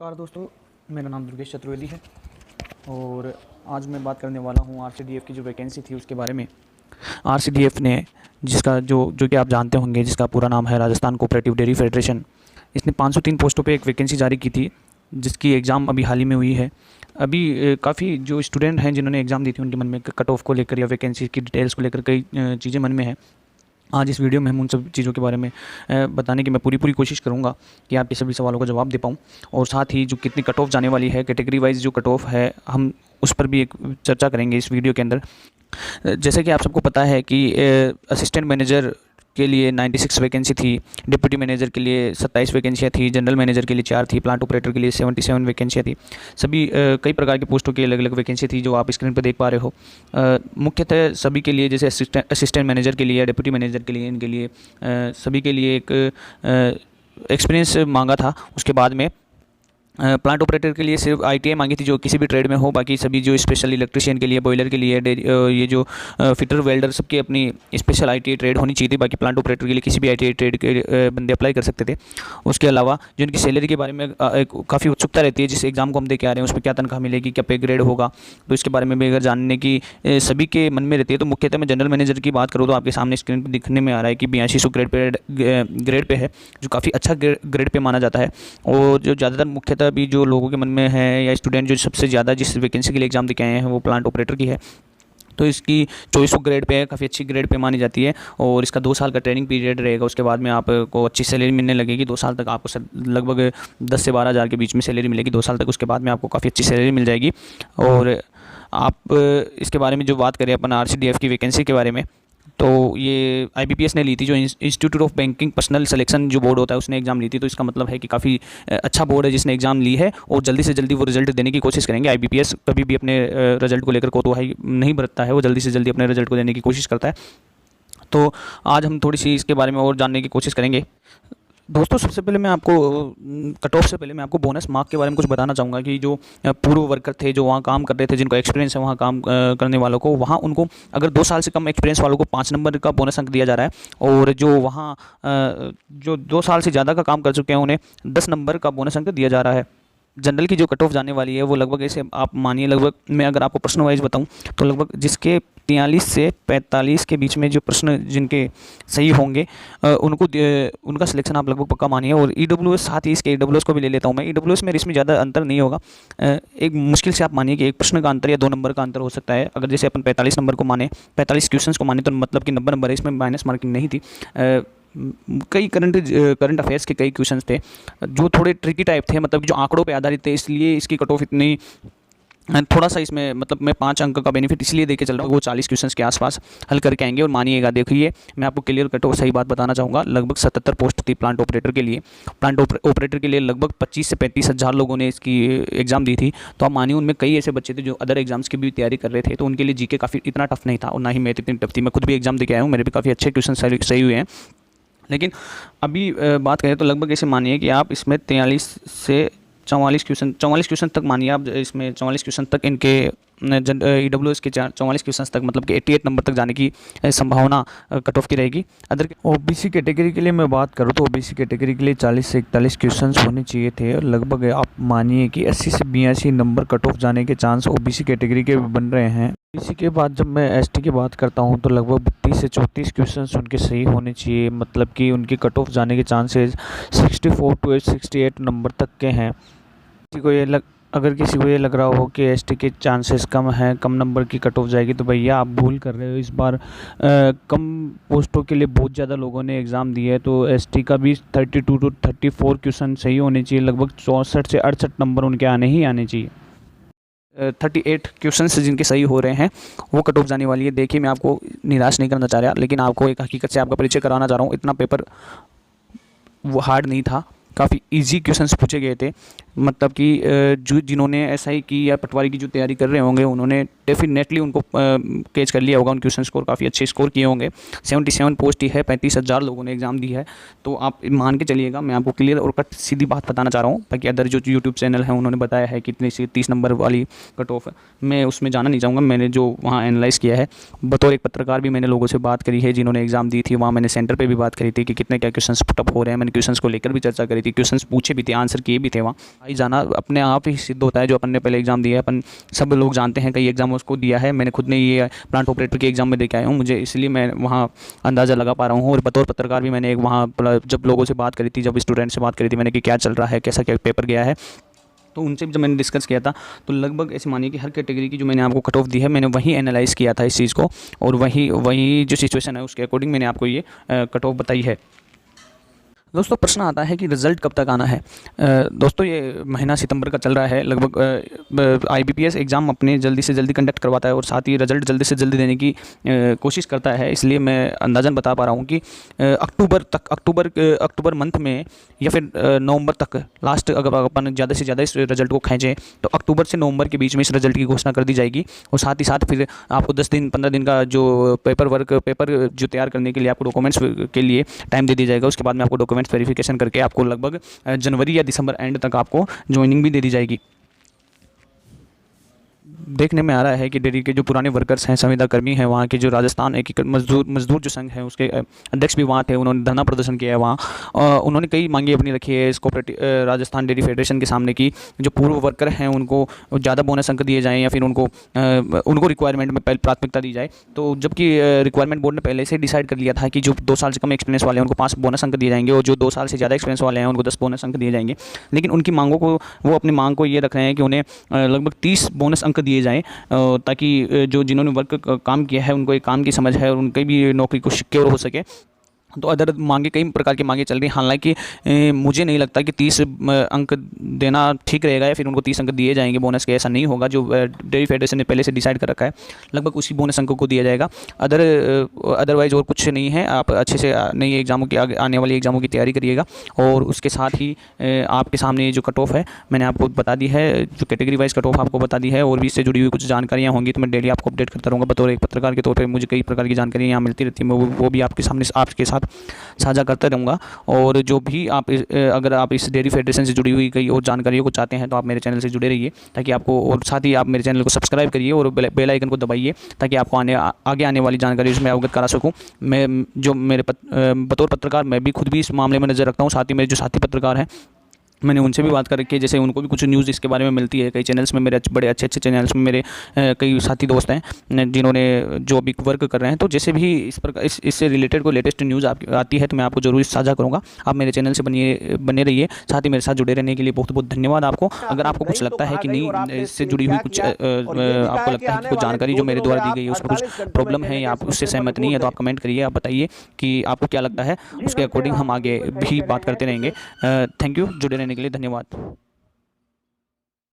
नमस्कार दोस्तों, मेरा नाम दुर्गेश चतुर्वेदी है और आज मैं बात करने वाला हूँ आरसीडीएफ की जो वैकेंसी थी उसके बारे में। आरसीडीएफ ने जिसका जो कि आप जानते होंगे, जिसका पूरा नाम है राजस्थान कोऑपरेटिव डेयरी फेडरेशन, इसने 503 पोस्टों पे एक वैकेंसी जारी की थी, जिसकी एग्ज़ाम अभी हाल ही में हुई है। अभी काफ़ी जो स्टूडेंट हैं जिन्होंने एग्ज़ाम दी थी, उनके मन में कट ऑफ को लेकर या वैकेंसी की डिटेल्स को लेकर कई चीज़ें मन में है। आज इस वीडियो में हम उन सब चीज़ों के बारे में बताने की मैं पूरी कोशिश करूंगा कि आपके सभी सवालों का जवाब दे पाऊँ, और साथ ही जो कितनी कट ऑफ जाने वाली है, कैटेगरी वाइज जो कट ऑफ है, हम उस पर भी एक चर्चा करेंगे इस वीडियो के अंदर। जैसे कि आप सबको पता है कि असिस्टेंट मैनेजर के लिए 96 वैकेंसी थी, डिप्टी मैनेजर के लिए 27 वैकेंसियाँ थी, जनरल मैनेजर के लिए 4 थी, प्लांट ऑपरेटर के लिए 77 वैकेंसियाँ थी। सभी कई प्रकार की पोस्टों की अलग अलग वैकेंसी थी जो आप स्क्रीन पर देख पा रहे हो। मुख्यतः सभी के लिए, जैसे असिस्टेंट मैनेजर के लिए, डिप्टी मैनेजर के लिए, इनके लिए सभी के लिए एक एक्सपीरियंस मांगा था। उसके बाद में प्लांट ऑपरेटर के लिए सिर्फ आईटीआई मांगी थी, जो किसी भी ट्रेड में हो। बाकी सभी जो स्पेशल इलेक्ट्रिशियन के लिए, बॉयलर के लिए, ये जो फिटर वेल्डर, सबकी अपनी स्पेशल आईटीआई ट्रेड होनी चाहिए थी। बाकी प्लांट ऑपरेटर के लिए किसी भी आईटीआई ट्रेड के बंदे अप्लाई कर सकते थे। उसके अलावा जो इनकी सैलरी के बारे में काफ़ी उत्सुकता रहती है, जिस एग्ज़ाम को हम दे के आ रहे हैं उसमें क्या तनख्वाह मिलेगी, क्या पे ग्रेड होगा, तो इसके बारे में भी अगर जानने की सभी के मन में रहती है। तो मुख्यतः मैं जनरल मैनेजर की बात करूँ तो आपके सामने स्क्रीन पर दिखने में आ रहा है कि 8200 ग्रेड पे है, जो काफ़ी अच्छा ग्रेड पे माना जाता है। और जो ज़्यादातर मुख्यतः अभी जो लोगों के मन में है, या स्टूडेंट जो सबसे ज़्यादा जिस वैकेंसी के लिए एग्ज़ाम देके आए हैं, वो प्लांट ऑपरेटर की है। तो इसकी 2400 ग्रेड पे है, काफ़ी अच्छी ग्रेड पे मानी जाती है। और इसका 2 साल का ट्रेनिंग पीरियड रहेगा। उसके बाद में आपको अच्छी सैलरी मिलने लगेगी। 2 साल तक आपको लगभग 10 से 12 हज़ार के बीच में सैलरी मिलेगी 2 साल तक। उसके बाद में आपको काफ़ी अच्छी सैलरी मिल जाएगी। और आप इसके बारे में जो बात करें अपन आरसीडीएफ की वैकेंसी के बारे में, तो ये आईबीपीएस ने ली थी, जो institute of banking personal selection जो बोर्ड होता है, उसने एग्ज़ाम ली थी। तो इसका मतलब है कि काफ़ी अच्छा बोर्ड है जिसने एग्ज़ाम ली है, और जल्दी से जल्दी वो रिजल्ट देने की कोशिश करेंगे। आईबीपीएस कभी भी अपने रिजल्ट को लेकर कोताही नहीं बरतता है, वो जल्दी से जल्दी अपने रिजल्ट को देने की कोशिश करता है। तो आज हम थोड़ी सी इसके बारे में और जानने की कोशिश करेंगे। दोस्तों, सबसे पहले मैं आपको कट ऑफ से पहले मैं आपको बोनस मार्क के बारे में कुछ बताना चाहूँगा कि जो पूर्व वर्कर थे, जो वहाँ काम कर रहे थे, जिनको एक्सपीरियंस है वहाँ काम करने वालों को, वहाँ उनको अगर 2 साल से कम एक्सपीरियंस वालों को 5 नंबर का बोनस अंक दिया जा रहा है। और जो वहाँ जो 2 साल से ज़्यादा का काम कर चुके हैं, उन्हें 10 नंबर का बोनस अंक दिया जा रहा है। जनरल की जो कट ऑफ जाने वाली है वो लगभग, ऐसे आप मानिए, लगभग मैं अगर आपको प्रश्न वाइज बताऊं तो लगभग जिसके 43 से 45 के बीच में जो प्रश्न जिनके सही होंगे, उनका सिलेक्शन आप लगभग पक्का मानिए। और ईडब्ल्यूएस, साथ ही इसके ईडब्ल्यूएस को भी ले लेता हूं मैं। ईडब्ल्यूएस में इसमें ज़्यादा अंतर नहीं होगा। एक मुश्किल से आप मानिए कि एक प्रश्न का अंतर या 2 नंबर का अंतर हो सकता है। अगर जैसे अपन 45 नंबर को माने, 45 क्वेश्चन को माने, तो मतलब कि 90 नंबर है, इसमें माइनस मार्किंग नहीं थी। कई करंट अफेयर्स के कई क्वेश्चंस थे जो थोड़े ट्रिकी टाइप थे, मतलब कि जो आंकड़ों पे आधारित थे, इसलिए इसकी कट ऑफ इतनी थोड़ा सा इसमें, मतलब मैं 5 अंक का बेनिफिट इसलिए देके चल रहा हूँ। वो 40 क्वेश्चंस के आसपास हल करके आएंगे। और मानिएगा, देखिए मैं आपको क्लियर कट और सही बात बताना चाहूँगा। लगभग 77 पोस्ट थी प्लांट ऑपरेटर के लिए। प्लांट ऑपरेटर के लिए लगभग 25 से 35 हज़ार लोगों ने इसकी एग्ज़ाम दी थी। तो आप मानिए, उनमें कई ऐसे बच्चे थे जो अदर एग्जाम्स की भी तैयारी कर रहे थे, तो उनके लिए जीके काफ़ी इतना टफ नहीं था, और ना ही मैथ इतनी टफ थी। मैं खुद भी एग्जाम देके आया हूँ, मेरे भी काफ़ी अच्छे क्वेश्चन सही हुए हैं। लेकिन अभी बात करें तो लगभग ऐसे मानिए कि आप इसमें 43 से 44 क्वेश्चन तक मानिए, आप इसमें 44 क्वेश्चन तक इनके ईडब्ल्यूएस के 44 क्वेश्चन तक, मतलब कि 88 नंबर तक जाने की संभावना कट ऑफ की रहेगी। अदर ओबीसी कैटेगरी के लिए मैं बात करूँ तो ओबीसी कैटेगरी के लिए 40 से 41 क्वेश्चन होने चाहिए थे। लगभग आप मानिए कि 80 से 82 नंबर कट ऑफ जाने के चांस ओबीसी कैटेगरी के बन रहे हैं। इसी के बाद जब मैं एसटी की बात करता हूं तो लगभग 32 से 34 क्वेश्चंस उनके सही होने चाहिए, मतलब कि उनके कट ऑफ जाने के चांसेस 64 टू 68 नंबर तक के हैं। अगर किसी को ये लग रहा हो कि एसटी के चांसेस कम हैं, कम नंबर की कट ऑफ जाएगी, तो भैया आप भूल कर रहे हो। इस बार कम पोस्टों के लिए बहुत ज़्यादा लोगों ने एग्ज़ाम दिया है। तो एसटी का भी 32 टू 34 क्वेश्चन सही होने चाहिए। लगभग 64 से 68 नंबर उनके आने ही आने चाहिए। 38 क्वेश्चंस जिनके सही हो रहे हैं वो कट ऑफ जाने वाली है। देखिए, मैं आपको निराश नहीं करना चाह रहा, लेकिन आपको एक हकीकत से आपका परिचय कराना चाह रहा हूँ। इतना पेपर वो हार्ड नहीं था, काफ़ी इजी क्वेश्चंस पूछे गए थे। मतलब कि जिन्होंने एसआई की या पटवारी की जो तैयारी कर रहे होंगे, उन्होंने डेफिनेटली उनको कैच कर लिया होगा। उन क्वेश्चन स्कोर काफ़ी अच्छे स्कोर किए होंगे। 77 पोस्ट ही है, 35,000 लोगों ने एग्ज़ाम दी है। तो आप मान के चलिएगा, मैं आपको क्लियर और कट सीधी बात बताना चाह रहा हूँ। बाकी अदर जो यूट्यूब चैनल है उन्होंने बताया है कि इतनी से 30 नंबर वाली कट ऑफ है, मैं उसमें जाना नहीं चाहूँगा। मैंने जो वहाँ एनालाइज़ किया है, बतौर एक पत्रकार भी मैंने लोगों से बात करी है जिन्होंने एग्ज़ाम दी थी। वहाँ मैंने सेंटर पर भी बात करी थी कि कितने क्या क्वेश्चन पुटअप हो रहे हैं। मैंने क्वेश्चन को लेकर भी चर्चा करी थी, क्वेश्चन पूछे भी थे, आंसर किए भी थे। वहाँ ही जाना अपने आप ही सिद्ध होता है। जो अपन ने पहले एग्ज़ाम दिया है, अपन सब लोग जानते हैं, कई एग्ज़ाम उसको दिया है। मैंने खुद ने ये प्लांट ऑपरेटर के एग्ज़ाम में दे के आया हूँ, मुझे इसलिए मैं वहाँ अंदाज़ा लगा पा रहा हूँ। और बतौर पत्रकार भी मैंने एक वहाँ जब लोगों से बात करी थी, जब स्टूडेंट से बात करी थी मैंने कि क्या चल रहा है, कैसा क्या पेपर गया है, तो उनसे जब मैंने डिस्कस किया था तो लगभग ऐसे मानिए कि हर कैटेगरी की जो मैंने आपको कट ऑफ दी है, मैंने वही एनालाइज़ किया था इस चीज़ को, और वही वही जो सिचुएशन है उसके अकॉर्डिंग मैंने आपको ये कट ऑफ बताई है। दोस्तों प्रश्न आता है कि रिज़ल्ट कब तक आना है। दोस्तों ये महीना सितंबर का चल रहा है, लगभग आईबीपीएस एग्ज़ाम अपने जल्दी से जल्दी कंडक्ट करवाता है और साथ ही रिज़ल्ट जल्दी से जल्दी देने की कोशिश करता है। इसलिए मैं अंदाज़न बता पा रहा हूँ कि अक्टूबर मंथ में या फिर नवंबर तक लास्ट, अगर अपन ज़्यादा से ज़्यादा इस रिज़ल्ट को खींचें तो अक्टूबर से नवंबर के बीच में इस रिज़ल्ट की घोषणा कर दी जाएगी। और साथ ही साथ फिर आपको 10 दिन 15 दिन का जो पेपर जो तैयार करने के लिए आपको डॉक्यूमेंट्स के लिए टाइम दे दिया जाएगा। उसके बाद में आपको डॉक्यूमेंट्स वेरिफिकेशन करके आपको लगभग जनवरी या दिसंबर एंड तक आपको ज्वाइनिंग भी दे दी जाएगी। देखने में आ रहा है कि डेयरी के जो पुराने वर्कर्स हैं, संविदा कर्मी हैं, वहाँ के जो राजस्थान एकीकृत मजदूर जो संघ है उसके अध्यक्ष भी वहाँ थे, उन्होंने धरना प्रदर्शन किया है वहाँ। उन्होंने कई मांगे अपनी रखी है इस कोऑपरेटिव राजस्थान डेयरी फेडरेशन के सामने की जो पूर्व वर्कर हैं उनको ज़्यादा बोनस अंक दिए जाएँ या फिर उनको रिक्वायरमेंट में प्राथमिकता दी जाए। तो जबकि रिक्वायरमेंट बोर्ड ने पहले से डिसाइड कर लिया था कि जो 2 साल से कम एक्सपीरियंस वाले हैं उनको 5 बोनस अंक दिए जाएंगे और जो 2 साल से ज़्यादा एक्सपीरियंस वाले हैं उनको 10 बोनस अंक दिए जाएंगे। लेकिन उनकी मांगों को वो अपनी मांग को ये रख रहे हैं कि उन्हें लगभग 30 बोनस अंक दिए जाएँ, ताकि जो जिन्होंने वर्क काम किया है उनको एक काम की समझ है और उनकी भी नौकरी को सिक्योर हो सके। तो अदर मांगे, कई प्रकार की मांगे चल रही हैं। हालांकि मुझे नहीं लगता कि 30 अंक देना ठीक रहेगा या फिर उनको 30 अंक दिए जाएंगे बोनस के, ऐसा नहीं होगा। जो डेयरी फेडरेशन ने पहले से डिसाइड कर रखा है लगभग उसी बोनस अंकों को दिया जाएगा। अदरवाइज़ और कुछ नहीं है। आप अच्छे से नई एग्ज़ामों की आने वाली एग्ज़ामों की तैयारी करिएगा और उसके साथ ही आपके सामने जो कट ऑफ है मैंने आपको बता दी है, जो कैटेगरी वाइज कट ऑफ आपको बता दी है। और भी इससे जुड़ी हुई कुछ जानकारियाँ होंगी तो मैं डेली आपको अपडेट करता रहूँगा। बतौर एक पत्रकार के तौर पर मुझे कई प्रकार की जानकारियाँ यहाँ मिलती रहती है, मैं वो भी आपके सामने आपके साथ साझा करता रहूँगा। और जो भी अगर आप इस डेयरी फेडरेशन से जुड़ी हुई कई और जानकारियों को चाहते हैं तो आप मेरे चैनल से जुड़े रहिए, ताकि आपको, और साथ ही आप मेरे चैनल को सब्सक्राइब करिए और बेल आइकन को दबाइए ताकि आपको आगे आने वाली जानकारी उसमें अवगत करा सकूँ। मैं जो मेरे बतौर पत्रकार मैं भी खुद भी इस मामले में नज़र रखता हूँ, साथ ही मेरे जो साथी पत्रकार हैं मैंने उनसे भी बात कर रखी है, जैसे उनको भी कुछ न्यूज़ इसके बारे में मिलती है। कई चैनल्स में मेरे बड़े अच्छे चैनल्स में मेरे कई साथी दोस्त हैं जिन्होंने जो अभी वर्क कर रहे हैं। तो जैसे भी इससे रिलेटेड कोई लेटेस्ट न्यूज़ आती है तो मैं आपको जरूर साझा करूँगा। आप मेरे चैनल से बने रहिए, साथ ही मेरे साथ जुड़े रहने के लिए बहुत बहुत धन्यवाद आपको। अगर आपको कुछ लगता है कि नहीं इससे जुड़ी हुई कुछ आपको लगता है कि कुछ जानकारी जो मेरे द्वारा दी गई है उसमें कुछ प्रॉब्लम है या आप उससे सहमत नहीं है तो आप कमेंट करिए, आप बताइए कि आपको क्या लगता है। उसके अकॉर्डिंग हम आगे भी बात करते रहेंगे। थैंक यू, जुड़े रहने के लिए धन्यवाद।